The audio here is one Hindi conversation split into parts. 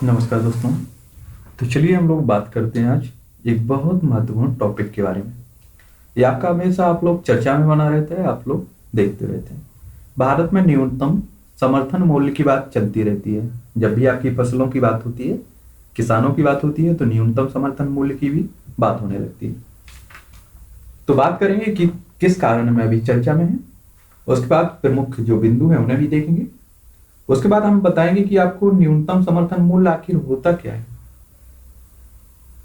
नमस्कार दोस्तों। तो चलिए हम लोग बात करते हैं आज एक बहुत महत्वपूर्ण टॉपिक के बारे में। ये आपका हमेशा आप लोग चर्चा में बना रहता है, आप लोग देखते रहते हैं। भारत में न्यूनतम समर्थन मूल्य की बात चलती रहती है। जब भी आपकी फसलों की बात होती है, किसानों की बात होती है, तो न्यूनतम समर्थन मूल्य की भी बात होने लगती है। तो बात करेंगे कि किस कारण में अभी चर्चा में है। उसके बाद प्रमुख जो बिंदु है उन्हें भी देखेंगे। उसके बाद हम बताएंगे कि आपको न्यूनतम समर्थन मूल्य आखिर होता क्या है,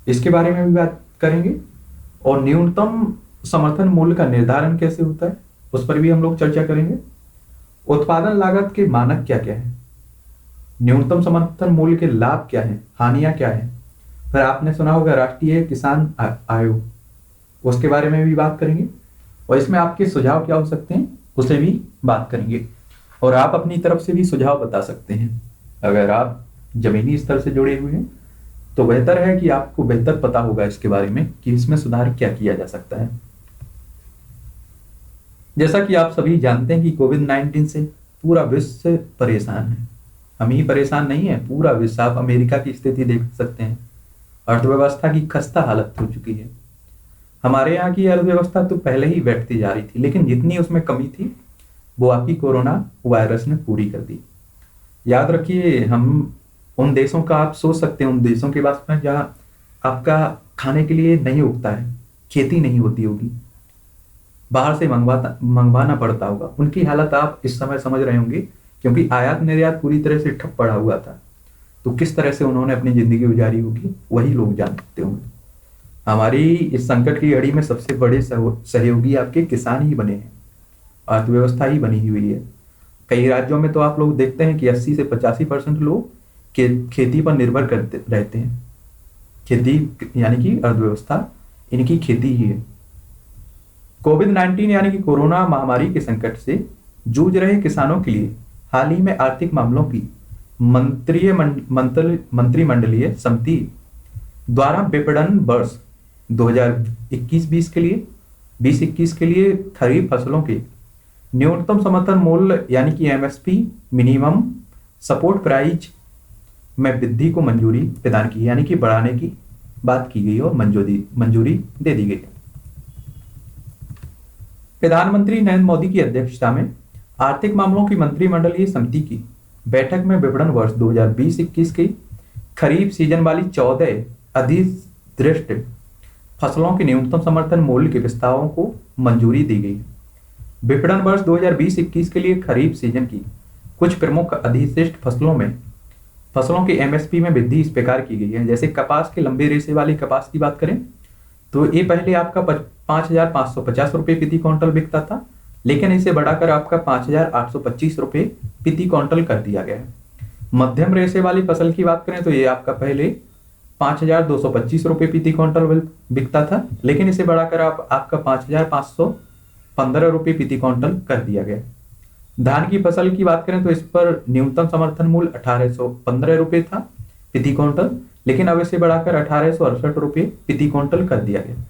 इसके बारे में भी बात करेंगे। और न्यूनतम समर्थन मूल्य का निर्धारण कैसे होता है, उस पर भी हम लोग चर्चा करेंगे। उत्पादन लागत के मानक क्या क्या है, न्यूनतम समर्थन मूल्य के लाभ क्या है, हानियां क्या है। फिर आपने सुना होगा राष्ट्रीय किसान आयोग, उसके बारे में भी बात करेंगे। और इसमें आपके सुझाव क्या हो सकते हैं उसे भी बात करेंगे। और आप अपनी तरफ से भी सुझाव बता सकते हैं। अगर आप जमीनी स्तर से जुड़े हुए हैं तो बेहतर है कि आपको बेहतर पता होगा इसके बारे में कि इसमें सुधार क्या किया जा सकता है। जैसा कि आप सभी जानते हैं कि कोविड-19 से पूरा विश्व परेशान है। हम ही परेशान नहीं है, पूरा विश्व। आप अमेरिका की स्थिति देख सकते हैं, अर्थव्यवस्था की खस्ता हालत हो चुकी है। हमारे यहाँ की अर्थव्यवस्था तो पहले ही बैठती जा रही थी, लेकिन जितनी उसमें कमी थी वो आपकी कोरोना वायरस ने पूरी कर दी। याद रखिए, हम उन देशों का आप सोच सकते हैं, उन देशों के पास में जहाँ आपका खाने के लिए नहीं उगता है, खेती नहीं होती होगी, बाहर से मंगवाना पड़ता होगा, उनकी हालत आप इस समय समझ रहे होंगे। क्योंकि आयात निर्यात पूरी तरह से ठप पड़ा हुआ था। तो किस तरह से उन्होंने अपनी जिंदगी गुजारी होगी वही लोग जानते होंगे। हमारी इस संकट की घड़ी में सबसे बड़े सहयोगी आपके किसान ही बने हैं, अर्थव्यवस्था ही बनी हुई है। कई राज्यों में तो आप लोग देखते हैं कि 80 से 85% लोग खेती पर निर्भर करते रहते हैं। खेती यानी कि अर्थव्यवस्था इनकी खेती ही है। कोविड-19 यानी कि कोरोना महामारी के संकट से जूझ रहे किसानों के लिए हाल ही में आर्थिक मामलों की मंत्रिमंडलीय समिति द्वारा विपणन वर्ष 2021-20 के लिए 2021 के लिए खरीफ फसलों के न्यूनतम समर्थन मूल्य यानी कि एमएसपी मिनिमम सपोर्ट प्राइस में वृद्धि को मंजूरी प्रदान की, यानी कि बढ़ाने की बात की गई और मंजूरी दे दी गई। प्रधानमंत्री नरेंद्र मोदी की अध्यक्षता में आर्थिक मामलों की मंत्रिमंडलीय समिति की बैठक में विपणन वर्ष 2020-21 की खरीफ सीजन वाली 14 अधिदृष्ट फसलों के न्यूनतम समर्थन मूल्य के प्रस्तावों को मंजूरी दी गई। विपणन वर्ष 2020-21 के लिए खरीफ सीजन की कुछ प्रमुख अधिशिष्ट फसलों के एमएसपी में वृद्धि इस प्रकार की गई है। जैसे कपास के लंबे रेशे वाली कपास की बात करें तो ये पहले आपका 5,550 रुपये प्रति क्विंटल बिकता था, लेकिन इसे बढ़ाकर आपका 5,825 रुपये प्रति क्विंटल कर दिया गया है। मध्यम रेशे वाली फसल की बात करें तो ये आपका पहले 5,225 रुपये प्रति क्विंटल बिकता था, लेकिन इसे बढ़ाकर आपका 5,515 रुपये प्रति क्विंटल कर दिया गया। धान की फसल की बात करें तो इस पर न्यूनतम समर्थन मूल्य 1,815 रुपये था प्रति क्विंटल, लेकिन अब इसे बढ़ाकर 1,868 रुपये प्रति क्विंटल कर दिया गया।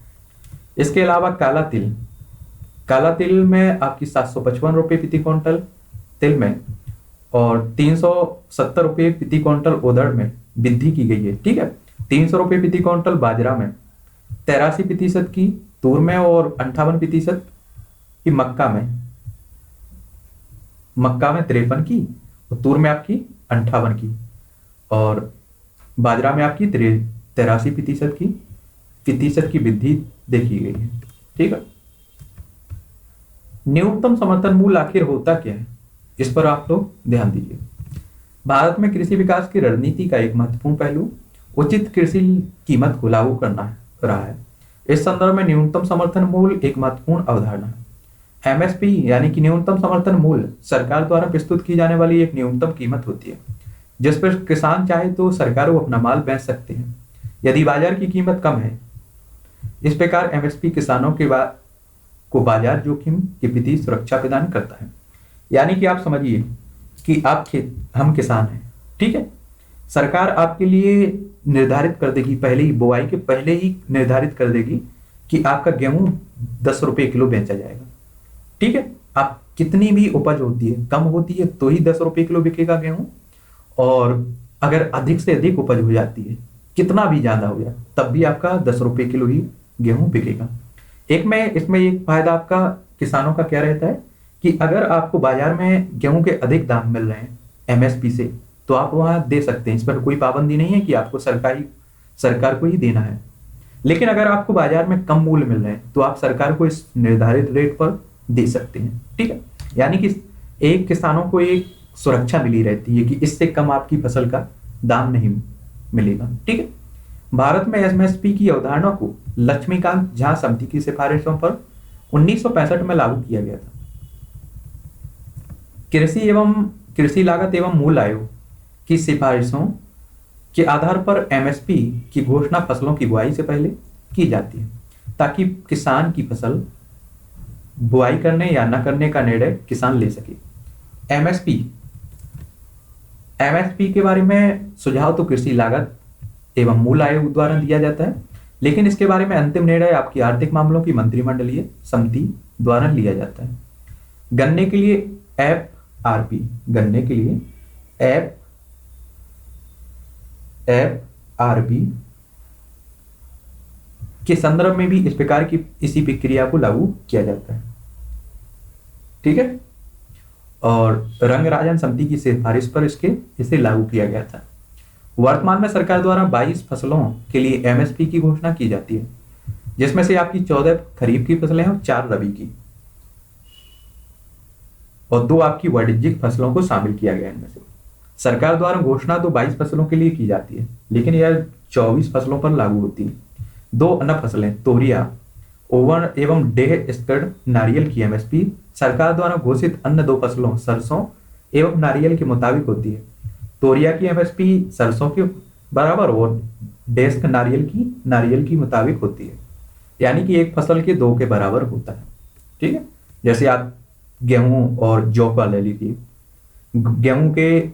इसके अलावा काला तिल में आपकी 755 रुपये प्रति क्विंटल तिल में और 370 रुपये प्रति क्विंटल उड़द में वृद्धि की गई है। ठीक है, 300 रुपये प्रति क्विंटल बाजरा में, 83% की तूर में और 58% की मक्का में 53 की और तूर में आपकी 58 की और बाजरा में आपकी 83% की वृद्धि देखी गई है। ठीक है, न्यूनतम समर्थन मूल्य आखिर होता क्या है, इस पर आप लोग ध्यान दीजिए। भारत में कृषि विकास की रणनीति का एक महत्वपूर्ण पहलू उचित कृषि कीमत को लागू करना रहा है। इस संदर्भ में न्यूनतम समर्थन मूल्य एक महत्वपूर्ण अवधारणा है। एमएसपी यानी कि न्यूनतम समर्थन मूल्य सरकार द्वारा प्रस्तुत की जाने वाली एक न्यूनतम कीमत होती है, जिस पर किसान चाहे तो सरकार को अपना माल बेच सकते हैं यदि बाजार की कीमत कम है। इस प्रकार एमएसपी किसानों को बाजार जोखिम के प्रति सुरक्षा प्रदान करता है। यानी कि आप समझिए कि हम किसान हैं, ठीक है, सरकार आपके लिए निर्धारित कर देगी, पहले ही बुआई के पहले ही निर्धारित कर देगी कि आपका गेहूं 10 रुपये किलो बेचा जाएगा। ठीक है, आप कितनी भी उपज होती है, कम होती है तो ही 10 रुपये किलो बिकेगा गेहूं, और अगर अधिक से अधिक उपज हो जाती है, कितना भी ज्यादा हो जाए, तब भी आपका 10 रुपए किलो ही गेहूं बिकेगा। एक में इसमें एक फायदा आपका किसानों का क्या रहता है कि अगर आपको बाजार में गेहूं के अधिक दाम मिल रहे हैं एमएसपी से, तो आप वहां दे सकते हैं। इस पर कोई पाबंदी नहीं है कि आपको सरकार को ही देना है। लेकिन अगर आपको बाजार में कम मूल्य मिल रहे हैं, तो आप सरकार को इस निर्धारित रेट पर दे सकते हैं। ठीक है, यानी कि एक किसानों को एक सुरक्षा मिली रहती है कि इससे कम आपकी फसल का दाम नहीं मिलेगा। ठीक है, भारत में एमएसपी की अवधारणा को लक्ष्मीकांत झा समिति की सिफारिशों पर 1965 में लागू किया गया था। कृषि लागत एवं मूल्य आयोग की सिफारिशों के आधार पर एमएसपी की घोषणा फसलों की बुआई से पहले की जाती है, ताकि किसान की फसल बुआई करने या न करने का निर्णय किसान ले सके। एमएसपी एमएसपी के बारे में सुझाव तो कृषि लागत एवं मूल्य आयोग द्वारा दिया जाता है, लेकिन इसके बारे में अंतिम निर्णय आपकी आर्थिक मामलों की मंत्रिमंडलीय समिति द्वारा लिया जाता है। गन्ने के लिए एफआरपी, गन्ने के लिए एफआरपी के संदर्भ में भी इस प्रकार की इसी प्रक्रिया को लागू किया जाता है। ठीक है, और रंगराजन समिति की सिफारिश पर इसे लागू किया गया था। वर्तमान में सरकार द्वारा 22 फसलों के लिए एमएसपी की घोषणा की जाती है, जिसमें से आपकी 14 खरीफ की फसलें हैं और 4 रबी की, और 2 आपकी वाणिज्यिक फसलों को शामिल किया गया है। इनमें से सरकार द्वारा घोषणा तो 22 फसलों के लिए की जाती है, लेकिन यह 24 फसलों पर लागू होती है। 2 अन्य फसलें तोरिया, ओवन एवं डेह स्कर्ड नारियल की एमएसपी सरकार द्वारा घोषित अन्य 2 फसलों सरसों एवं नारियल के मुताबिक होती है। तोरिया की एमएसपी सरसों के बराबर और डेस्क नारियल की मुताबिक होती है, यानी कि एक फसल के 2 के बराबर होता है। ठीक है, जैसे आप गेहूं और जौ का ले लीजिए, गेहूं के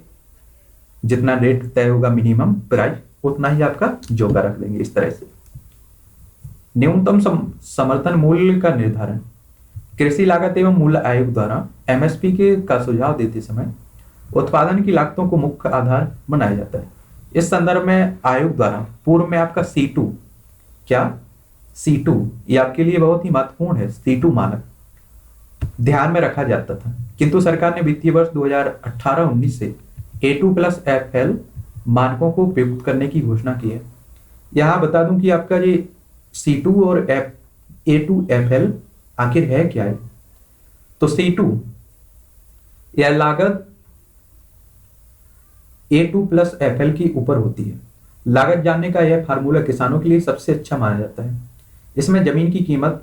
जितना रेट तय होगा मिनिमम प्राइस, उतना ही आपका जौ का रख देंगे। इस तरह से न्यूनतम समर्थन मूल्य का निर्धारण कृषि लागत एवं मूल्य आयोग द्वारा एमएसपी के का सुझाव देते समय उत्पादन की लागतों को मुख्य आधार बनाया जाता है। इस संदर्भ में आयोग द्वारा पूर्व में आपका C2 ये आपके लिए बहुत ही महत्वपूर्ण है। C2 मानक ध्यान में रखा जाता था, किंतु सरकार ने वित्तीय वर्ष 2018-19 से A2+FL मानकों को प्रयुक्त करने की घोषणा की है। यहां बता दूं कि आपका ये C2 और A2FL आखिर है क्या है। तो C2 यह लागत A2+FL की ऊपर होती है। लागत जानने का यह फार्मूला किसानों के लिए सबसे अच्छा माना जाता है। इसमें जमीन की कीमत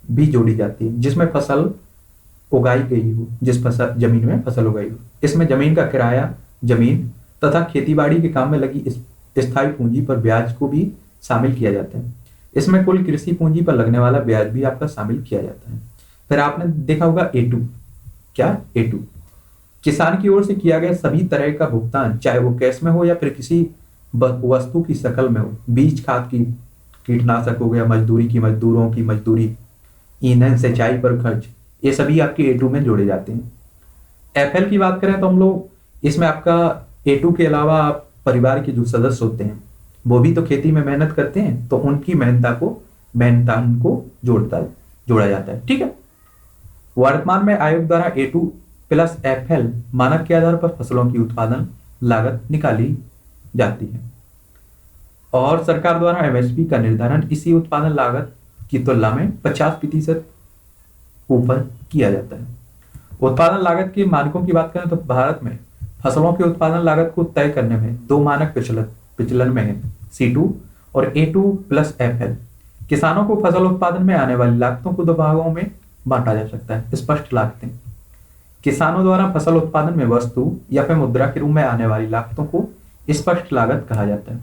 भी जोड़ी जाती है जिसमें फसल उगाई गई हो, जमीन में फसल उगाई हो। इसमें जमीन का किराया, जमीन तथा खेतीबाड़ी के काम में लगी स्थायी पूंजी पर ब्याज को भी शामिल किया जाता है। इसमें कुल कृषि पूंजी पर लगने वाला ब्याज भी आपका शामिल किया जाता है। फिर आपने देखा होगा A2, A2 किसान की ओर से किया गया सभी तरह का भुगतान, चाहे वो कैश में हो या फिर किसी वस्तु की शक्ल में हो। बीज खाद की, कीटनाशक हो गया, मजदूरों की मजदूरी, ईंधन, सिंचाई पर खर्च, ये सभी आपके A2 में जोड़े जाते हैं। FL की बात करें तो हम लोग इसमें आपका A2 के अलावा आप परिवार के जो सदस्य होते हैं वो भी तो खेती में मेहनत करते हैं, तो उनकी मेहनता को जोड़ा जाता है। ठीक है, वर्तमान में आयोग द्वारा A2+FL मानक के आधार पर फसलों की उत्पादन लागत निकाली जाती है और सरकार द्वारा एमएसपी का निर्धारण इसी उत्पादन लागत की तुलना में 50% ऊपर किया जाता है। उत्पादन लागत के मानकों की बात करें तो भारत में फसलों के उत्पादन लागत को तय करने में 2 मानक प्रचलन में है, C2 और A2+FL। किसानों को फसल उत्पादन में आने वाली लागतों को 2 भागों में बांटा जा सकता है। स्पष्ट लागतें, किसानों द्वारा फसल उत्पादन में वस्तु या फिर मुद्रा के रूप में आने वाली लागतों को स्पष्ट लागत कहा जाता है।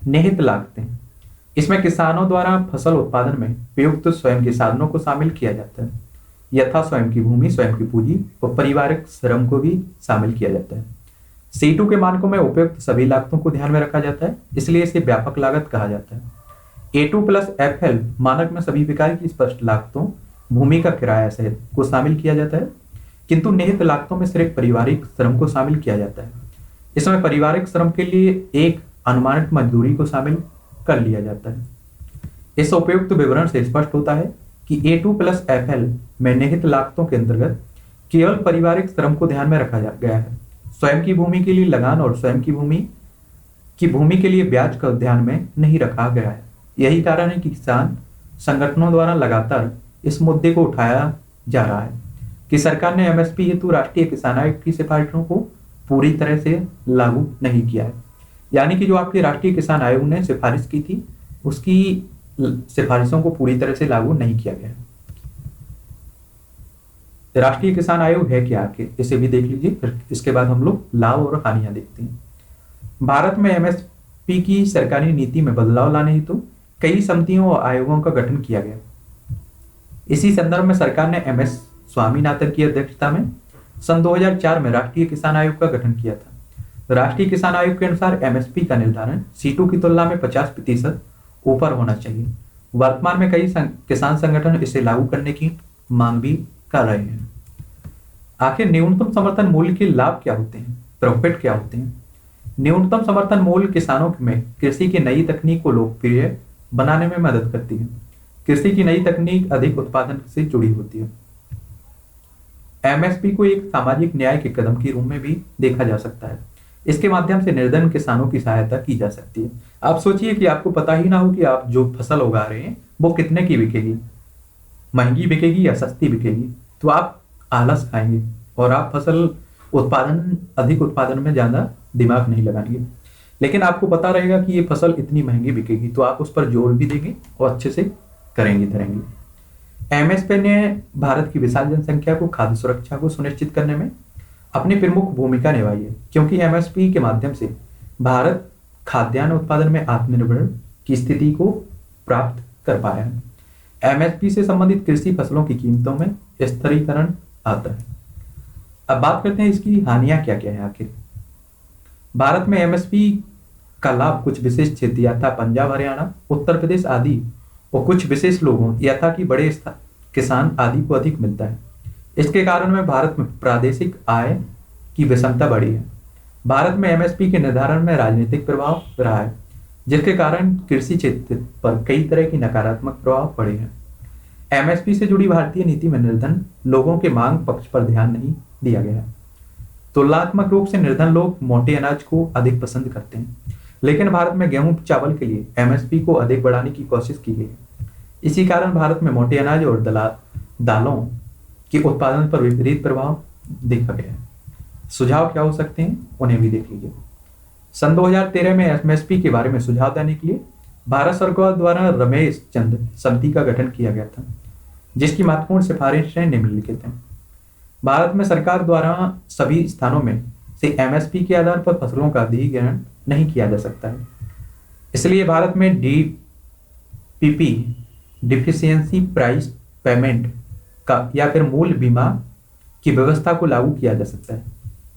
निहित लागतें, इसमें किसानों द्वारा फसल उत्पादन में प्रयुक्त स्वयं के साधनों को शामिल किया जाता है, यथा स्वयं की भूमि, स्वयं की पूंजी और पारिवारिक श्रम को भी शामिल किया जाता है। C2 के मानकों में उपयुक्त सभी लागतों को ध्यान में रखा जाता है, इसलिए इसे व्यापक लागत कहा जाता है। A2+FL मानक में सभी प्रकार की स्पष्ट लागतों, भूमि का किराया सहित को शामिल किया जाता है, किंतु निहित लागतों में सिर्फ पारिवारिक श्रम को शामिल किया जाता है। इसमें पारिवारिक श्रम के लिए एक अनुमानित मजदूरी को शामिल कर लिया जाता है। इस उपयुक्त विवरण से स्पष्ट होता है कि A2+FL में निहित लागतों के अंतर्गत केवल पारिवारिक श्रम को ध्यान में रखा गया है। स्वयं की भूमि के लिए लगान और स्वयं की भूमि के लिए ब्याज का ध्यान में नहीं रखा गया है। यही कारण है कि किसान संगठनों द्वारा लगातार इस मुद्दे को उठाया जा रहा है कि सरकार ने MSP हेतु राष्ट्रीय किसान आयोग की सिफारिशों को पूरी तरह से लागू नहीं किया है। यानी कि जो आपके राष्ट्रीय किसान आयोग ने सिफारिश की थी उसकी सिफारिशों को पूरी तरह से लागू नहीं किया गया है। राष्ट्रीय किसान आयोग है क्या आखिर, इसे भी देख लीजिए, फिर इसके बाद हम लोग लाभ और हानियां देखते हैं। भारत में MSP की सरकारी नीति में बदलाव लाने हेतु कई समितियों और आयोगों का गठन किया गया। इसी संदर्भ में सरकार ने MS स्वामीनाथन की अध्यक्षता में सन 2004 में राष्ट्रीय किसान आयोग का गठन किया था। राष्ट्रीय किसान आयोग के अनुसार MSP का निर्धारण सीटों की तुलना में 50% ऊपर होना चाहिए। वर्तमान में कई किसान संगठन इसे लागू करने की मांग भी कर रहे हैं। आखिर न्यूनतम समर्थन मूल्य के लाभ क्या होते हैं, प्रॉफिट क्या होते हैं? न्यूनतम समर्थन मूल्य किसानों में कृषि की नई तकनीक को लोकप्रिय बनाने में मदद करती है। कृषि की नई तकनीक अधिक उत्पादन से जुड़ी होती है। MSP को एक सामाजिक न्याय के कदम के रूप में भी देखा जा सकता है। इसके माध्यम से निर्धन किसानों की सहायता की जा सकती है। आप सोचिए कि आपको पता ही ना हो कि आप जो फसल उगा रहे हैं वो कितने की बिकेगी, महंगी बिकेगी या सस्ती बिकेगी, तो आप आलस खाएंगे और आप फसल अधिक उत्पादन में ज्यादा दिमाग नहीं लगाएंगे। लेकिन आपको पता रहेगा कि ये फसल इतनी महंगी बिकेगी तो आप उस पर जोर भी देंगे और अच्छे से करेंगे। MSP ने भारत की विशाल जनसंख्या को खाद्य सुरक्षा को सुनिश्चित करने में अपनी प्रमुख भूमिका निभाई है, क्योंकि MSP के माध्यम से भारत खाद्यान्न उत्पादन में आत्मनिर्भर की स्थिति को प्राप्त कर पाया है। MSP से संबंधित कृषि फसलों की कीमतों में स्थिरीकरण आता है। अब बात करते हैं इसकी हानियां क्या क्या है। आखिर भारत में MSP का लाभ कुछ विशेष क्षेत्र यथा पंजाब, हरियाणा, उत्तर प्रदेश आदि और कुछ विशेष लोगों यथा कि बड़े किसान आदि को अधिक मिलता है। इसके कारण में भारत में प्रादेशिक आय की विषमता बढ़ी है। भारत में MSP के निर्धारण में राजनीतिक प्रभाव रहा है, जिसके कारण कृषि क्षेत्र पर कई तरह की नकारात्मक प्रभाव पड़े हैं। MSP से जुड़ी भारतीय नीति में निर्धन लोगों के मांग पक्ष पर ध्यान नहीं दिया गया है। तुलनात्मक रूप से निर्धन लोग मोटे अनाज को अधिक पसंद करते हैं, लेकिन भारत में गेहूं चावल के लिए MSP को अधिक बढ़ाने की कोशिश की गई है। इसी कारण भारत में मोटे अनाज और दालों के उत्पादन पर विपरीत प्रभाव देखा गया है। सुझाव क्या हो सकते हैं उन्हें भी देख लीजिए। सन 2013 में MSP के बारे में सुझाव देने के लिए भारत सरकार द्वारा रमेश चंद समिति का गठन किया गया था, जिसकी महत्वपूर्ण सिफारिशें निम्नलिखित हैं। भारत में सरकार द्वारा सभी स्थानों में से MSP के आधार पर फसलों का अधिग्रहण नहीं किया जा सकता है। इसलिए भारत में DPP डिफिशियंसी प्राइस पेमेंट का या फिर मूल बीमा की व्यवस्था को लागू किया जा सकता है।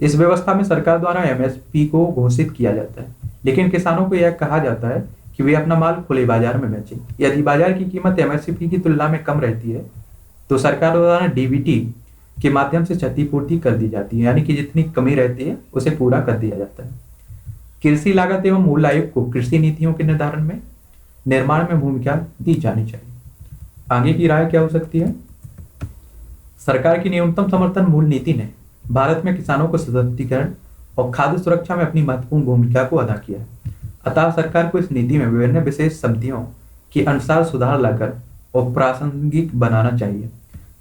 इस व्यवस्था में सरकार द्वारा MSP को घोषित किया जाता है, लेकिन किसानों को यह कहा जाता है कि वे अपना माल खुले बाजार में बेचें। यदि बाजार की कीमत MSP की तुलना में कम रहती है तो सरकार द्वारा DBT के माध्यम से क्षतिपूर्ति कर दी जाती है, यानी कि जितनी कमी रहती है उसे पूरा कर दिया जाता है। कृषि लागत एवं मूल्य आयोग को कृषि नीतियों के निर्माण में भूमिका दी जानी चाहिए। आगे की राय क्या हो सकती है? सरकार की न्यूनतम समर्थन मूल्य नीति ने भारत में किसानों को सशक्तिकरण और खाद्य सुरक्षा में अपनी महत्वपूर्ण भूमिका को अदा किया है। अतः सरकार को इस नीति में विभिन्न विशेष समितियों के अनुसार सुधार लाकर और प्रासंगिक बनाना चाहिए,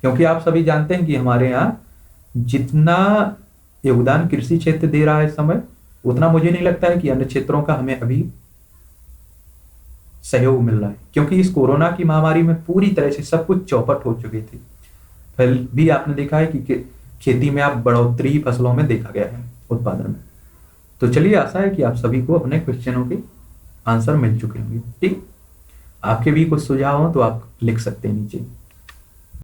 क्योंकि आप सभी जानते हैं कि हमारे यहाँ जितना योगदान कृषि क्षेत्र दे रहा है इस समय, उतना मुझे नहीं लगता है कि अन्य क्षेत्रों का हमें अभी सहयोग मिल रहा है, क्योंकि इस कोरोना की महामारी में पूरी तरह से सब कुछ चौपट हो चुकी थी। फिर भी आपने देखा है कि खेती में आप बढ़ोतरी फसलों में देखा गया है, उत्पादन में। तो चलिए, आशा है कि आप सभी को अपने क्वेश्चनों के आंसर मिल चुके होंगे। ठीक, आपके भी कुछ सुझाव हो तो आप लिख सकते हैं नीचे।